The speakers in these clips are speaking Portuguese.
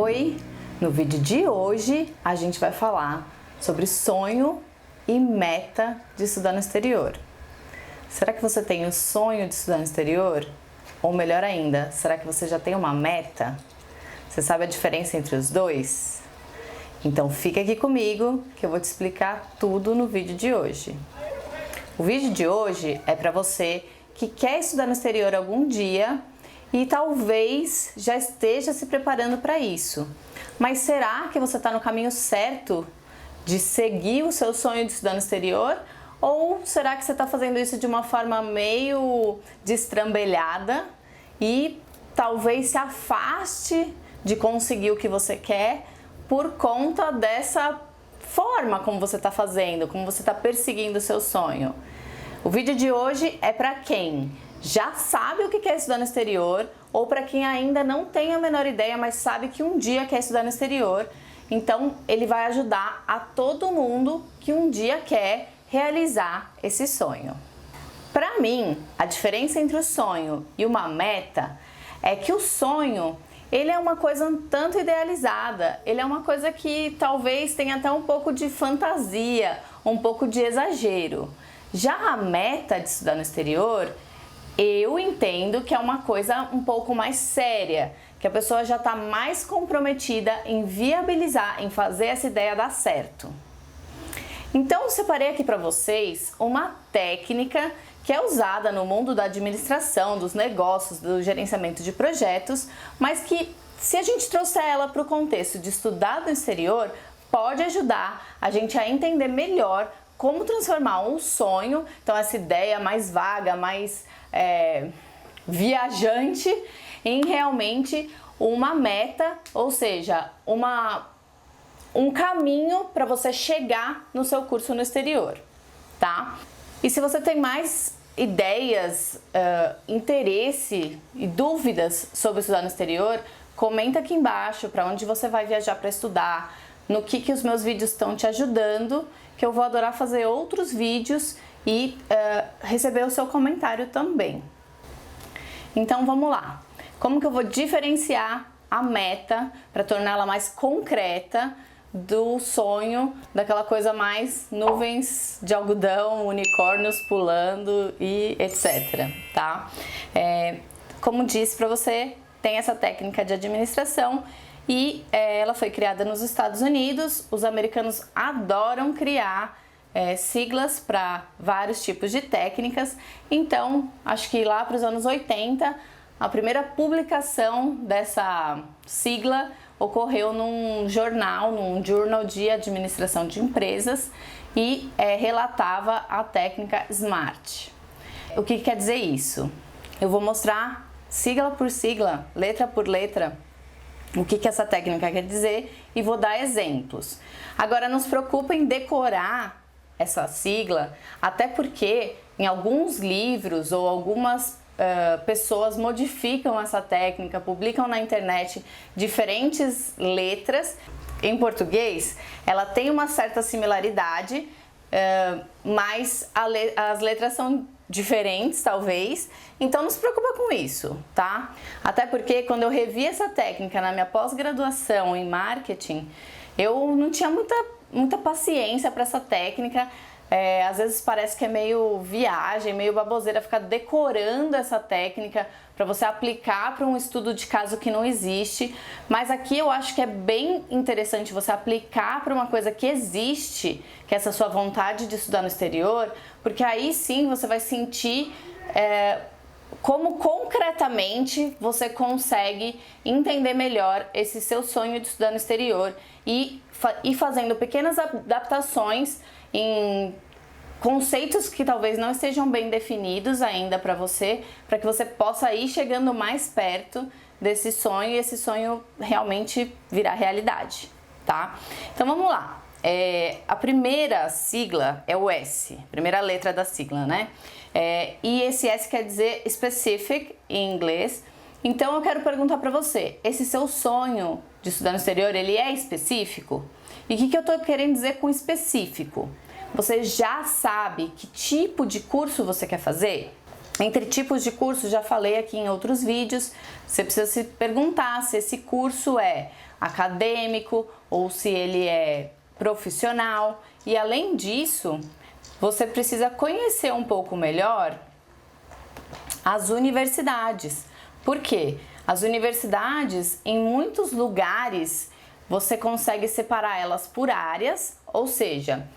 Oi! No vídeo de hoje a gente vai falar sobre sonho e meta de estudar no exterior. Será que você tem o sonho de estudar no exterior? Ou melhor ainda, será que você já tem uma meta? Você sabe a diferença entre os dois? Então fica aqui comigo que eu vou te explicar tudo no vídeo de hoje. O vídeo de hoje é para você que quer estudar no exterior algum dia e talvez já esteja se preparando para isso. Mas será que você está no caminho certo de seguir o seu sonho de estudar no exterior? Ou será que você está fazendo isso de uma forma meio destrambelhada e talvez se afaste de conseguir o que você quer por conta dessa forma como você está fazendo, como você está perseguindo o seu sonho? O vídeo de hoje é para quem já sabe o que quer estudar no exterior ou para quem ainda não tem a menor ideia, mas sabe que um dia quer estudar no exterior. Então ele vai ajudar a todo mundo que um dia quer realizar esse sonho. Para mim, a diferença entre o sonho e uma meta é que o sonho, ele é uma coisa um tanto idealizada, ele é uma coisa que talvez tenha até um pouco de fantasia, um pouco de exagero. Já a meta de estudar no exterior, eu entendo que é uma coisa um pouco mais séria, que a pessoa já está mais comprometida em viabilizar, em fazer essa ideia dar certo. Então eu separei aqui para vocês uma técnica que é usada no mundo da administração, dos negócios, do gerenciamento de projetos, mas que, se a gente trouxer ela para o contexto de estudar no exterior, pode ajudar a gente a entender melhor como transformar um sonho, então essa ideia mais vaga, mais viajante, em realmente uma meta, ou seja, um caminho para você chegar no seu curso no exterior, tá? E se você tem mais ideias, interesse e dúvidas sobre estudar no exterior, comenta aqui embaixo para onde você vai viajar para estudar, no que os meus vídeos estão te ajudando, que eu vou adorar fazer outros vídeos e receber o seu comentário também. Então vamos lá. Como que eu vou diferenciar a meta para torná-la mais concreta do sonho, daquela coisa mais nuvens de algodão, unicórnios pulando e etc, tá? Como disse para você, tem essa técnica de administração e ela foi criada nos Estados Unidos. Os americanos adoram criar siglas para vários tipos de técnicas. Então, acho que lá para os anos 80, a primeira publicação dessa sigla ocorreu num jornal, num journal de administração de empresas e relatava a técnica SMART. O que quer dizer isso? Eu vou mostrar sigla por sigla, letra por letra, o que essa técnica quer dizer e vou dar exemplos. Agora, não se preocupe em decorar essa sigla, até porque em alguns livros ou algumas pessoas modificam essa técnica, publicam na internet diferentes letras. Em português, ela tem uma certa similaridade, mas as letras são diferentes, talvez, então não se preocupa com isso, tá? Até porque quando eu revi essa técnica na minha pós-graduação em marketing, eu não tinha muita paciência para essa técnica. Às vezes parece que é meio viagem, meio baboseira ficar decorando essa técnica para você aplicar para um estudo de caso que não existe, mas aqui eu acho que é bem interessante você aplicar para uma coisa que existe, que é essa sua vontade de estudar no exterior, porque aí sim você vai sentir como concretamente você consegue entender melhor esse seu sonho de estudar no exterior e fazendo pequenas adaptações em conceitos que talvez não estejam bem definidos ainda para que você possa ir chegando mais perto desse sonho e esse sonho realmente virar realidade, tá? Então vamos lá. A primeira sigla é o S, primeira letra da sigla, né? E esse S quer dizer specific em inglês. Então eu quero perguntar para você, esse seu sonho de estudar no exterior, ele é específico? E o que eu tô querendo dizer com específico? Você já sabe que tipo de curso você quer fazer? Entre tipos de curso, já falei aqui em outros vídeos, você precisa se perguntar se esse curso é acadêmico ou se ele é profissional. E além disso, você precisa conhecer um pouco melhor as universidades. Por quê? As universidades, em muitos lugares, você consegue separar elas por áreas, ou seja,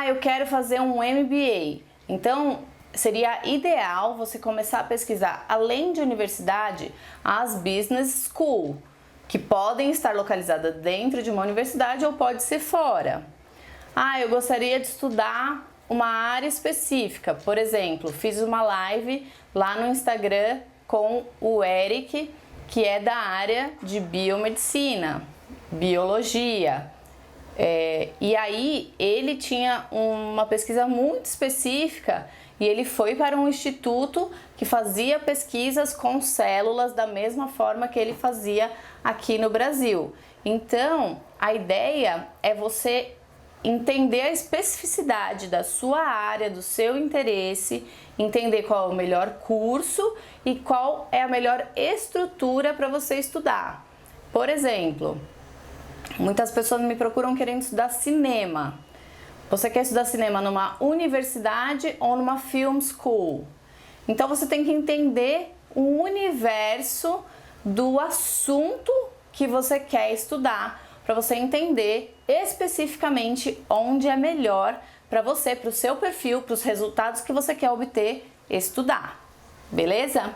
eu quero fazer um MBA. Então, seria ideal você começar a pesquisar, além de universidade, as business school, que podem estar localizadas dentro de uma universidade ou pode ser fora. Eu gostaria de estudar uma área específica. Por exemplo, fiz uma live lá no Instagram com o Eric, que é da área de biomedicina, biologia. E aí ele tinha uma pesquisa muito específica e ele foi para um instituto que fazia pesquisas com células da mesma forma que ele fazia aqui no Brasil. Então, a ideia é você entender a especificidade da sua área, do seu interesse, entender qual é o melhor curso e qual é a melhor estrutura para você estudar. Por exemplo, muitas pessoas me procuram querendo estudar cinema. Você quer estudar cinema numa universidade ou numa film school? Então você tem que entender o universo do assunto que você quer estudar, para você entender especificamente onde é melhor para você, para o seu perfil, para os resultados que você quer obter, estudar. Beleza?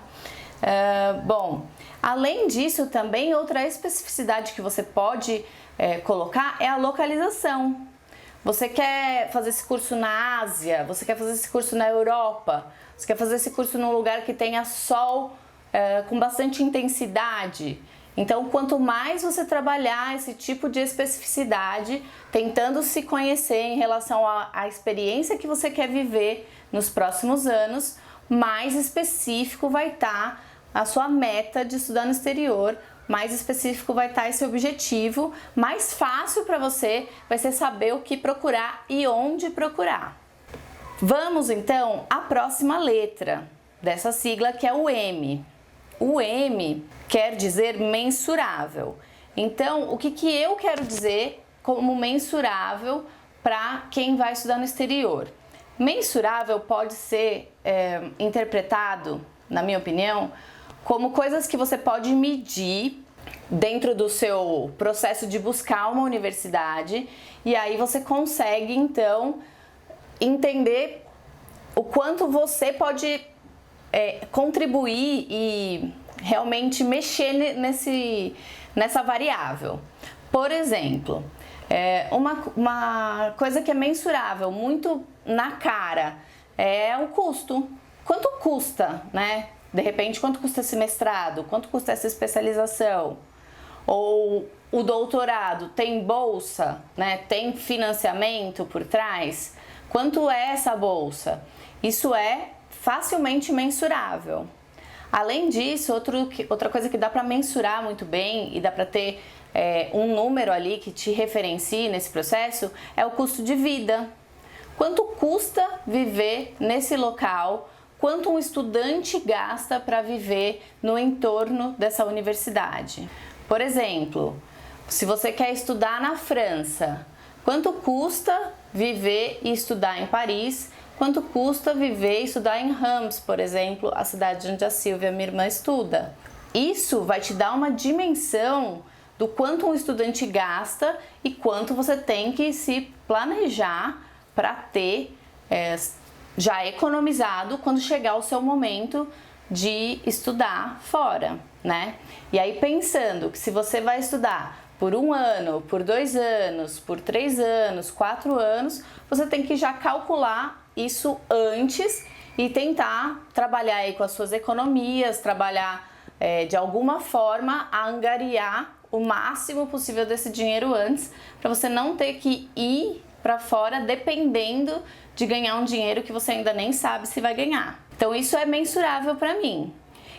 Bom, além disso, também outra especificidade que você pode colocar é a localização. Você quer fazer esse curso na Ásia, você quer fazer esse curso na Europa, você quer fazer esse curso num lugar que tenha sol com bastante intensidade. Então, quanto mais você trabalhar esse tipo de especificidade, tentando se conhecer em relação à experiência que você quer viver nos próximos anos, mais específico vai estar a sua meta de estudar no exterior, mais específico vai estar esse objetivo, mais fácil para você vai ser saber o que procurar e onde procurar. Vamos então à próxima letra dessa sigla, que é o M. O M quer dizer mensurável. Então, o que eu quero dizer como mensurável para quem vai estudar no exterior? Mensurável pode ser interpretado, na minha opinião, como coisas que você pode medir dentro do seu processo de buscar uma universidade, e aí você consegue então entender o quanto você pode contribuir e realmente mexer nessa variável. Por exemplo, uma coisa que é mensurável, muito na cara, é o custo. Quanto custa, né? De repente, quanto custa esse mestrado? Quanto custa essa especialização? Ou o doutorado tem bolsa, né? Tem financiamento por trás? Quanto é essa bolsa? Isso é facilmente mensurável. Além disso, outra coisa que dá para mensurar muito bem e dá para ter um número ali que te referencie nesse processo é o custo de vida. Quanto custa viver nesse local? Quanto um estudante gasta para viver no entorno dessa universidade? Por exemplo, se você quer estudar na França, quanto custa viver e estudar em Paris? Quanto custa viver e estudar em Reims, por exemplo, a cidade onde a Silvia, minha irmã, estuda? Isso vai te dar uma dimensão do quanto um estudante gasta e quanto você tem que se planejar para ter já economizado quando chegar o seu momento de estudar fora, né? E aí pensando que se você vai estudar por 1 ano, por 2 anos, por 3 anos, 4 anos, você tem que já calcular isso antes e tentar trabalhar aí com as suas economias, trabalhar de alguma forma a angariar o máximo possível desse dinheiro antes, para você não ter que ir para fora dependendo de ganhar um dinheiro que você ainda nem sabe se vai ganhar. Então isso é mensurável para mim.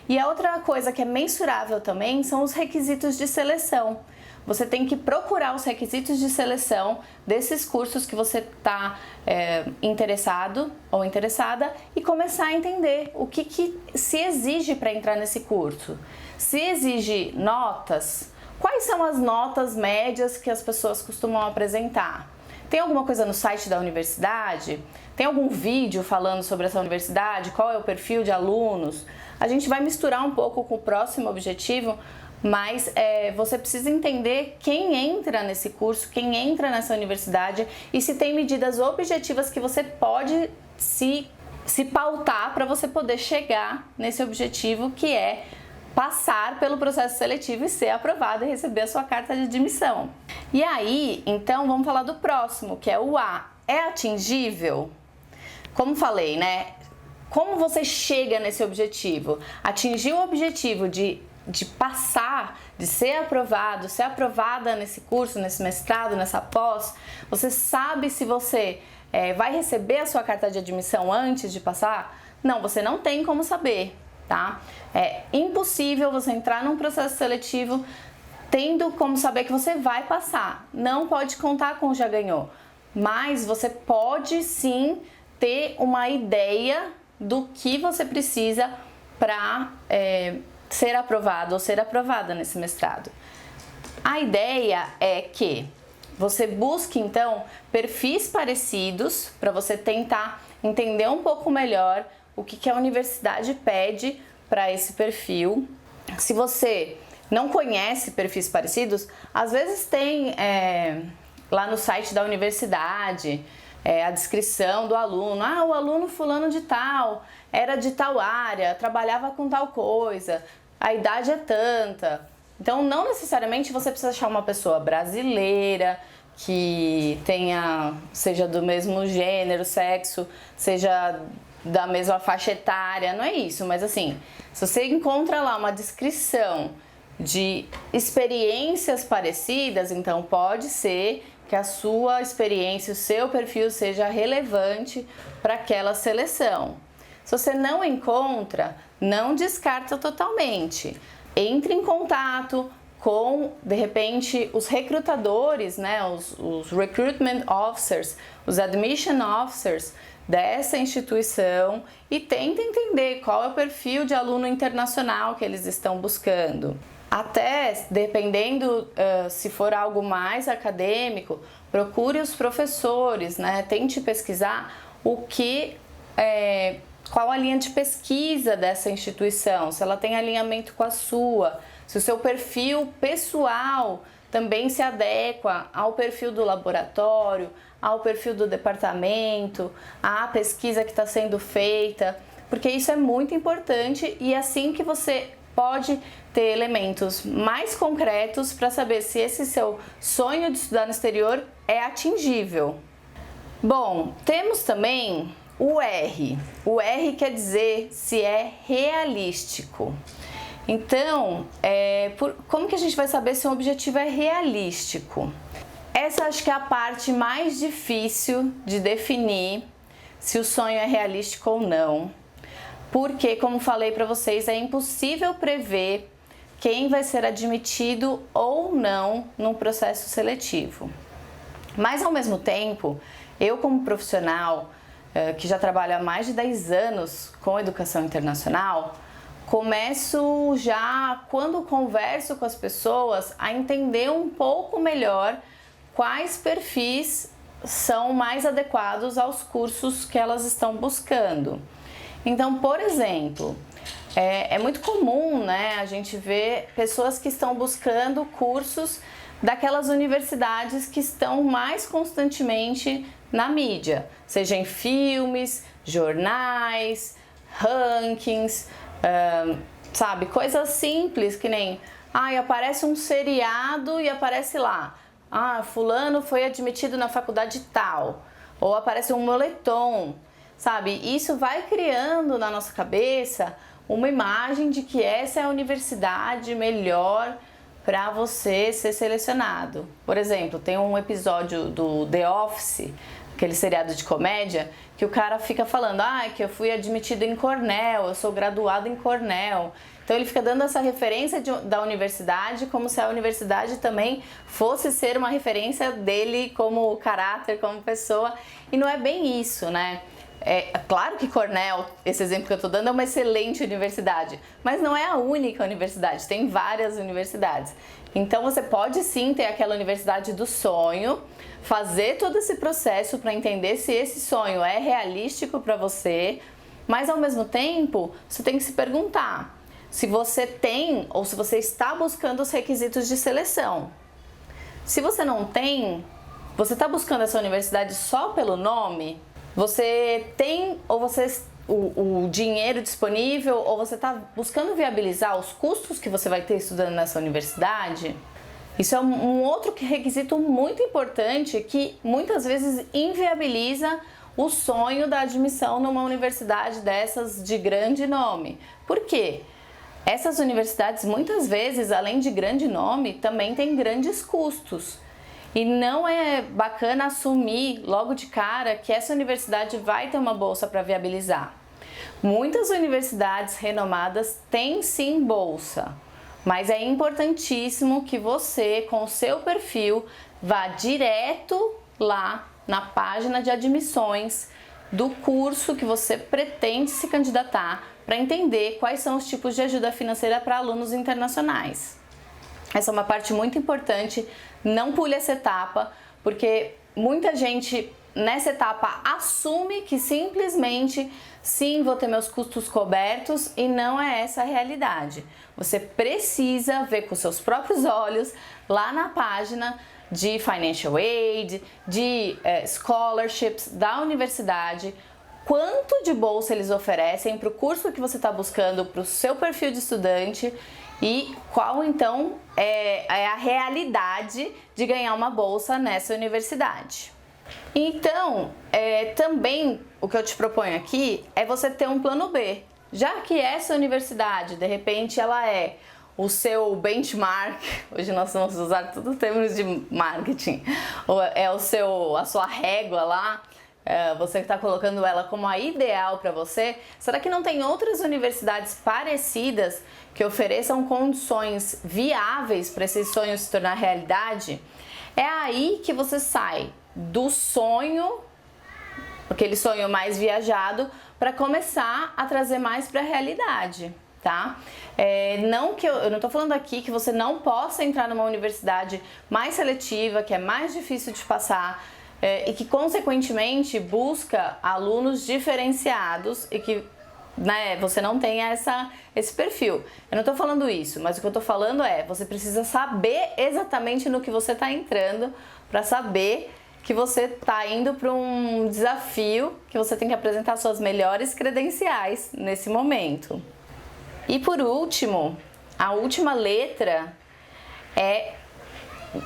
E a outra coisa que é mensurável também são os requisitos de seleção. você tem que procurar os requisitos de seleção desses cursos que você está interessado ou interessada e começar a entender o que se exige para entrar nesse curso. Se exige notas, quais são as notas médias que as pessoas costumam apresentar? Tem alguma coisa no site da universidade? Tem algum vídeo falando sobre essa universidade? Qual é o perfil de alunos? A gente vai misturar um pouco com o próximo objetivo, mas você precisa entender quem entra nesse curso, quem entra nessa universidade e se tem medidas objetivas que você pode se pautar para você poder chegar nesse objetivo, que é passar pelo processo seletivo e ser aprovado e receber a sua carta de admissão. E aí, então, vamos falar do próximo, que é o A. É atingível? Como falei, né? Como você chega nesse objetivo? Atingir o objetivo de passar, de ser aprovado, ser aprovada nesse curso, nesse mestrado, nessa pós, você sabe se você vai receber a sua carta de admissão antes de passar? Não, você não tem como saber, tá? É impossível você entrar num processo seletivo tendo como saber que você vai passar. Não pode contar com já ganhou, mas você pode sim ter uma ideia do que você precisa para ser aprovado ou ser aprovada nesse mestrado. A ideia é que você busque então perfis parecidos para você tentar entender um pouco melhor o que a universidade pede para esse perfil. Se você não conhece perfis parecidos, às vezes tem lá no site da universidade a descrição do aluno. Ah, o aluno fulano de tal, era de tal área, trabalhava com tal coisa, a idade é tanta. Então, não necessariamente você precisa achar uma pessoa brasileira, que seja do mesmo gênero, sexo, seja da mesma faixa etária, não é isso, mas assim, se você encontra lá uma descrição de experiências parecidas, então pode ser que a sua experiência, o seu perfil seja relevante para aquela seleção. Se você não encontra, não descarta totalmente. Entre em contato com, de repente, os recrutadores, né, os recruitment officers, os admission officers dessa instituição e tenta entender qual é o perfil de aluno internacional que eles estão buscando. Até, dependendo se for algo mais acadêmico, procure os professores, né? Tente pesquisar qual a linha de pesquisa dessa instituição, se ela tem alinhamento com a sua, se o seu perfil pessoal também se adequa ao perfil do laboratório, ao perfil do departamento, à pesquisa que está sendo feita, porque isso é muito importante e é assim que você pode ter elementos mais concretos para saber se esse seu sonho de estudar no exterior é atingível. Bom, temos também o R. O R quer dizer se é realístico. Então, como que a gente vai saber se um objetivo é realístico? Essa acho que é a parte mais difícil de definir se o sonho é realístico ou não. Porque, como falei para vocês, é impossível prever quem vai ser admitido ou não num processo seletivo. Mas, ao mesmo tempo, eu como profissional que já trabalho há mais de 10 anos com educação internacional, começo já, quando converso com as pessoas, a entender um pouco melhor quais perfis são mais adequados aos cursos que elas estão buscando. Então, por exemplo, é muito comum, né, a gente ver pessoas que estão buscando cursos daquelas universidades que estão mais constantemente na mídia, seja em filmes, jornais, rankings, sabe, coisas simples que nem, aparece um seriado e aparece lá, fulano foi admitido na faculdade tal, ou aparece um moletom, sabe, isso vai criando na nossa cabeça uma imagem de que essa é a universidade melhor para você ser selecionado. Por exemplo, tem um episódio do The Office aquele seriado de comédia, que o cara fica falando, que eu fui admitido em Cornell, eu sou graduado em Cornell. Então ele fica dando essa referência da universidade como se a universidade também fosse ser uma referência dele como caráter, como pessoa, e não é bem isso, né? É claro que Cornell, esse exemplo que eu estou dando, é uma excelente universidade, mas não é a única universidade, tem várias universidades. Então você pode sim ter aquela universidade do sonho, fazer todo esse processo para entender se esse sonho é realístico para você, mas ao mesmo tempo você tem que se perguntar se você tem ou se você está buscando os requisitos de seleção. Se você não tem, você está buscando essa universidade só pelo nome? Você tem ou o dinheiro disponível, ou você está buscando viabilizar os custos que você vai ter estudando nessa universidade? Isso é um outro requisito muito importante que muitas vezes inviabiliza o sonho da admissão numa universidade dessas de grande nome. Por quê? Essas universidades muitas vezes, além de grande nome, também têm grandes custos. E não é bacana assumir logo de cara que essa universidade vai ter uma bolsa para viabilizar. Muitas universidades renomadas têm sim bolsa, mas é importantíssimo que você, com o seu perfil, vá direto lá na página de admissões do curso que você pretende se candidatar para entender quais são os tipos de ajuda financeira para alunos internacionais. Essa é uma parte muito importante, não pule essa etapa, porque muita gente nessa etapa assume que simplesmente sim, vou ter meus custos cobertos, e não é essa a realidade. Você precisa ver com seus próprios olhos lá na página de Financial Aid, de scholarships da universidade, quanto de bolsa eles oferecem para o curso que você está buscando, para o seu perfil de estudante, e qual então é a realidade de ganhar uma bolsa nessa universidade. Então, também o que eu te proponho aqui é você ter um plano B. Já que essa universidade, de repente, ela é o seu benchmark, hoje nós vamos usar todos os termos de marketing, é a sua régua lá, você está colocando ela como a ideal para você, será que não tem outras universidades parecidas que ofereçam condições viáveis para esse sonho se tornar realidade? É aí que você sai do sonho, aquele sonho mais viajado, para começar a trazer mais para a realidade, tá? Não que eu não estou falando aqui que você não possa entrar numa universidade mais seletiva, que é mais difícil de passar, e que consequentemente busca alunos diferenciados e que você não tenha esse perfil. Eu não estou falando isso, mas o que eu estou falando você precisa saber exatamente no que você está entrando para saber que você está indo para um desafio, que você tem que apresentar suas melhores credenciais nesse momento. E por último, a última letra é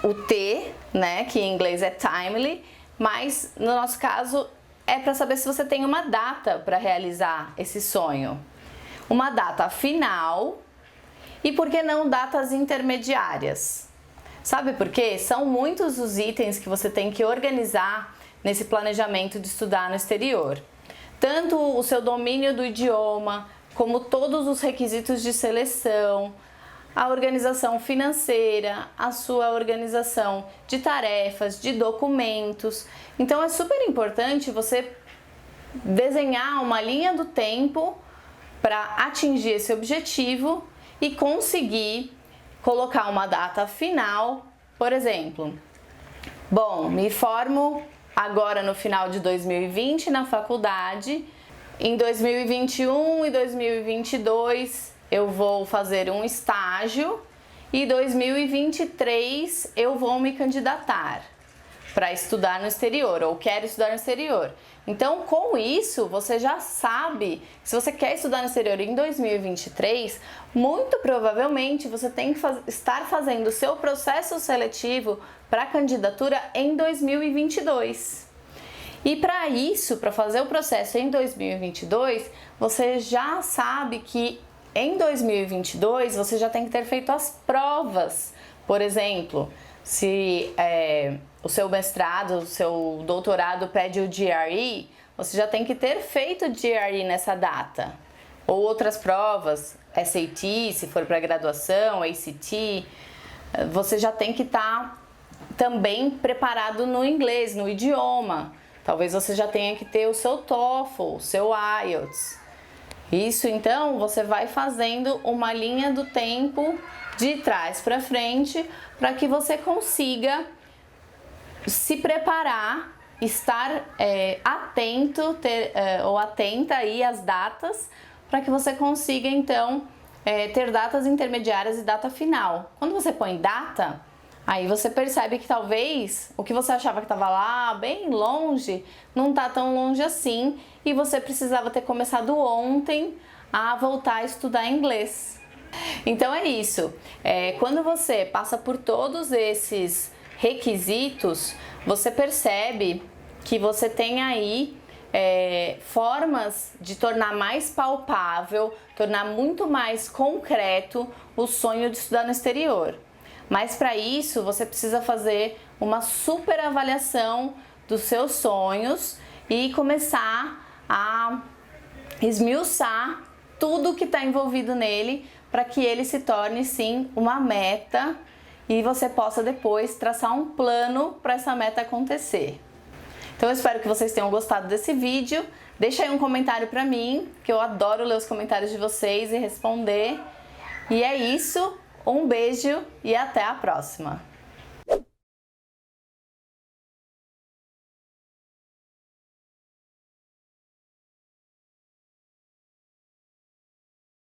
o T, né, que em inglês é timely, mas no nosso caso é para saber se você tem uma data para realizar esse sonho. Uma data final e, por que não, datas intermediárias. Sabe por quê? São muitos os itens que você tem que organizar nesse planejamento de estudar no exterior. Tanto o seu domínio do idioma, como todos os requisitos de seleção, a organização financeira, a sua organização de tarefas, de documentos. Então é super importante você desenhar uma linha do tempo para atingir esse objetivo e conseguir colocar uma data final. Por exemplo, me formo agora no final de 2020 na faculdade, em 2021 e 2022 eu vou fazer um estágio e 2023 eu vou me candidatar para estudar no exterior, ou quero estudar no exterior. Então, com isso, você já sabe que se você quer estudar no exterior em 2023, muito provavelmente você tem que estar fazendo o seu processo seletivo para a candidatura em 2022. E para isso, para fazer o processo em 2022, você já sabe que em 2022 você já tem que ter feito as provas. Por exemplo, se o seu mestrado, o seu doutorado pede o GRE, você já tem que ter feito o GRE nessa data. Ou outras provas, SAT, se for para graduação, ACT, você já tem que estar também preparado no inglês, no idioma. Talvez você já tenha que ter o seu TOEFL, o seu IELTS. Isso, então, você vai fazendo uma linha do tempo de trás para frente para que você consiga se preparar, estar atento ou atenta aí às datas, para que você consiga então ter datas intermediárias e data final. Quando você põe data, aí você percebe que talvez o que você achava que estava lá bem longe, não está tão longe assim, e você precisava ter começado ontem a voltar a estudar inglês. Então é isso, quando você passa por todos esses requisitos, você percebe que você tem aí formas de tornar mais palpável, tornar muito mais concreto o sonho de estudar no exterior. Mas para isso você precisa fazer uma super avaliação dos seus sonhos e começar a esmiuçar tudo que está envolvido nele para que ele se torne sim uma meta e você possa depois traçar um plano para essa meta acontecer. Então eu espero que vocês tenham gostado desse vídeo. Deixa aí um comentário para mim, que eu adoro ler os comentários de vocês e responder. E é isso, um beijo e até a próxima!